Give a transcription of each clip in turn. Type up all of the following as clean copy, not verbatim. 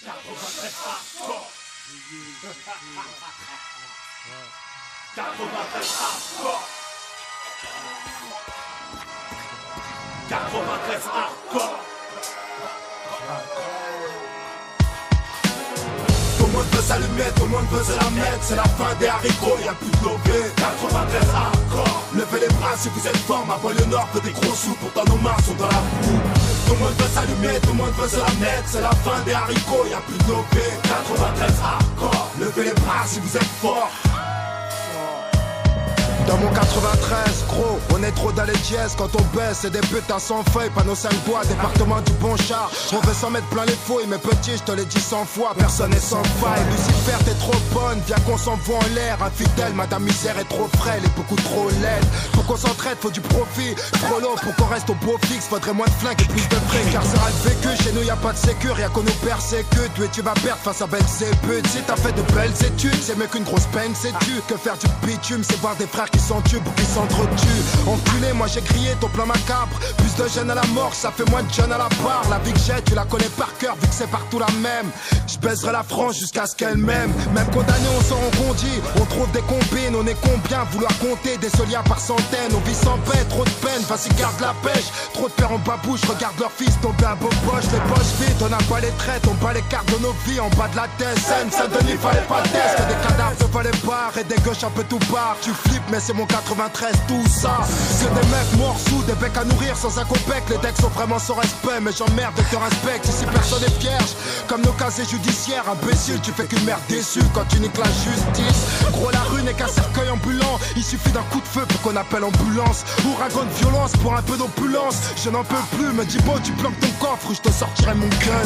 93 hardcore. 93 hardcore. 93 hardcore. Tout le monde veut s'allumer, tout le monde veut se la mettre. C'est la fin des haricots, y'a plus de lobé. 93 hardcore. Levez les bras si vous êtes fort. Ma banlieue nord veut des gros sous, pourtant nos mains sont dans la boue. Tout le monde veut s'allumer, tout le monde veut se la mettre. C'est la fin des haricots, y'a plus de lobé. 93 hardcore. Levez les bras si vous êtes fort. Dans mon 93, gros, on est trop dans les dièses. Quand on baisse, c'est des putains sans feuilles. Panneau 5 bois, département du bon char. On veut s'en mettre plein les fouilles, mais petit, je te l'ai dit 100 fois. Personne n'est sans faille. Lucifer, t'es trop bonne, viens qu'on s'envoie en l'air. Infidèle, madame misère est trop frêle et beaucoup trop laide. Pour qu'on s'entraide, faut du profit. Frollo, pour qu'on reste au beau fixe, faudrait moins de flingues et plus de frais. Car ça a le vécu, chez nous y'a pas de sécu, rien qu'on nous persécute. Et tu vas perdre face à Belzébuth. Si t'as fait de belles études, c'est mieux qu'une grosse peine, sais-tu. Que faire du bitume, c'est voir des frères qui s'entubent ou qui s'entretuent. Enculé, moi j'ai crié ton plan macabre. Plus de jeunes à la mort, ça fait moins de jeunes à la barre. La vie que j'ai, tu la connais par cœur, vu que c'est partout la même. Je baiserai la France jusqu'à ce qu'elle m'aime. Même condamné, on s'en rebondit. On trouve des combines, on est combien vouloir compter des soliens par centaines. On vit sans paix, trop de peine, vas-y garde la pêche. Trop de pères en babouche, regarde leur fils tomber à beau poche. Les poches vides, on n'a pas les traites, on bat les cartes de nos vies en bas de la tête. Saint-Denis, fallait pas test, que des cadavres devant les bars et des gauches un peu tout barre. Tu flippes, mais c'est mon 93, tout ça. Que des mecs morts sous, des becs à nourrir sans un copec. Les decks sont vraiment sans respect, mais j'emmerde et te respecte. Ici personne est vierge, comme nos casiers judiciaires. Imbécile, tu fais qu'une mère déçue quand tu niques la justice. Gros, la rue n'est qu'un cercueil ambulant. Il suffit d'un coup de feu pour qu'on appelle ambulance. Ouragan de violence pour un peu d'opulence. Je n'en peux plus, me dis beau, tu bloques ton coffre ou je te sortirai mon gun.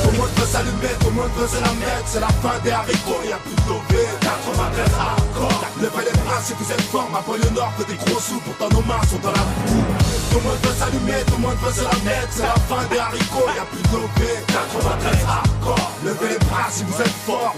Tout le monde veut s'allumer, tout le monde veut se la mettre. C'est la fin des haricots, y'a plus de lobé. 93 hardcore. Levez les bras si vous êtes fort. Ma banlieue nord veut des gros sous, pourtant nos mains sont dans la boue. Tout le monde veut s'allumer, tout le monde veut se la mettre. C'est la fin des haricots, y'a plus de lobé. 93 hardcore. Levez les bras si vous êtes fort.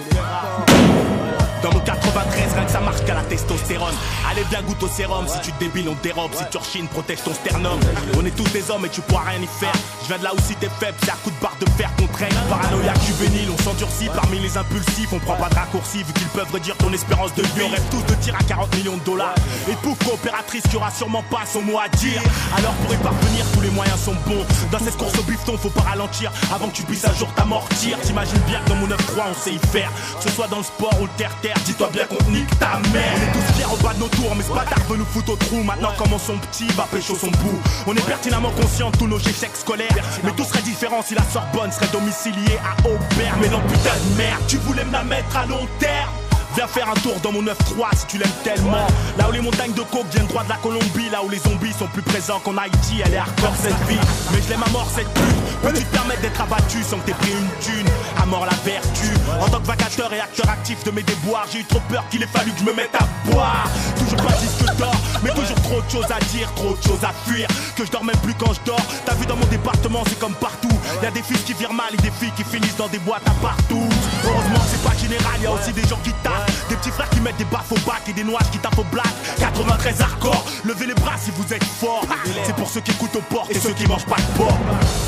Dans mon 93, rien que ça marche qu'à la testostérone. Allez bien goûte au sérum, si tu te débiles on te dérobe. Si tu rechines, protège ton sternum. On est tous des hommes et tu pourras rien y faire. Je viens de là où si t'es faible, c'est à coup de barre de fer qu'on traîne. Paranoïaque juvénile, on s'endurcit parmi les impulsifs. On prend pas de raccourcis vu qu'ils peuvent réduire ton espérance de vie. On rêve tous de tir à 40 millions de dollars. Et pouf, coopératrice qui aura sûrement pas son mot à dire. Alors pour y parvenir, tous les moyens sont bons. Dans cette course au bifton, faut pas ralentir avant que tu puisses un jour t'amortir. T'imagines bien que dans mon 9-3 on sait y faire. Que ce soit dans le sport ou le terre-terre, dis-toi bien qu'on nique ta mère. On est tous fiers au bas de nos tours, mais ce bâtard veut nous foutre au trou. Maintenant comment son petit va pécho son bout. On est pertinemment conscients de tous nos échecs scolaires. Mais tout serait différent si la Sorbonne serait domiciliée à Aubert. Mais non putain de merde, tu voulais me la mettre à long terme. Viens faire un tour dans mon 9-3 si tu l'aimes tellement. Là où les montagnes de coke viennent droit de la Colombie. Là où les zombies sont plus présents qu'en Haïti. Elle est hardcore cette vie, mais je l'aime à mort cette pute. Peux-tu te permettre d'être abattu sans que t'aies pris une thune? À mort la vertu. En tant que vacateur et acteur actif de mes déboires, j'ai eu trop peur qu'il ait fallu que je me mette à boire. Toujours pas disque d'or, mais toujours trop de choses à dire, trop de choses à fuir. Que je dors même plus quand je dors. T'as vu dans mon département c'est comme partout. Y'a des fils qui virent mal et des filles qui finissent dans des boîtes à partout. Heureusement que c'est pas général, y'a aussi des gens qui tapent. Des petits frères qui mettent des baffes au bac et des noises qui tapent au black. 93 hardcore, levez les bras si vous êtes forts. C'est pour ceux qui écoutent aux portes et ceux qui mangent pas de porc.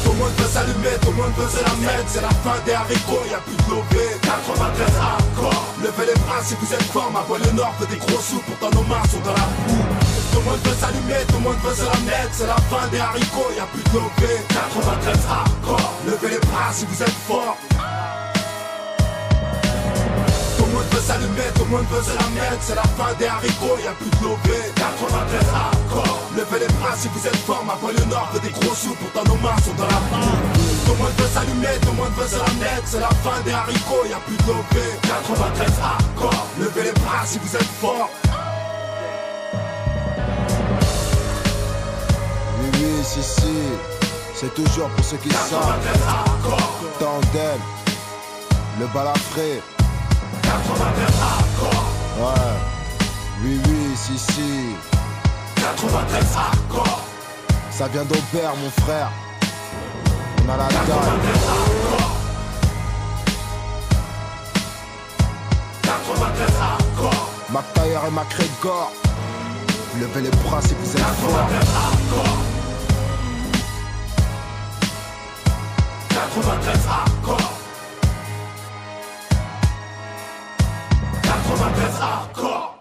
Tout le monde veut s'allumer, tout le monde veut se la mettre. C'est la fin des haricots, y'a plus de lobé. 93 hardcore. Levez les bras si vous êtes forts. Ma banlieue nord veut des gros sous, pourtant nos mains sont dans la boue. Tout le monde veut s'allumer, tout le monde veut se la mettre. C'est la fin des haricots, y'a plus de lobé. 93 hardcore. Levez les bras si vous êtes forts. Tout le monde veut s'allumer, tout le monde veut se la mettre. C'est la fin des haricots, y'a plus de lobé. 93 hardcore. Levez les bras si vous êtes forts. Ma banlieue nord veut des gros sous, pourtant nos mains sont dans la boue. Tout le monde veut s'allumer, tout le monde veut se la mettre. C'est la fin des haricots, y'a plus de lobé. 93 hardcore. Levez les bras si vous êtes forts. Oui, oui, si, c'est toujours pour ceux qui savent. Tandem, le balafré. 93 hardcore. Ouais, oui, oui, si. 93 hardcore. Ça vient d'Aubert, mon frère. On a la dalle. 93 hardcore. 93 hardcore. McTayer et McGregor. Levez les bras si vous êtes forts. 93 hardcore. 93 hardcore. 93 hardcore.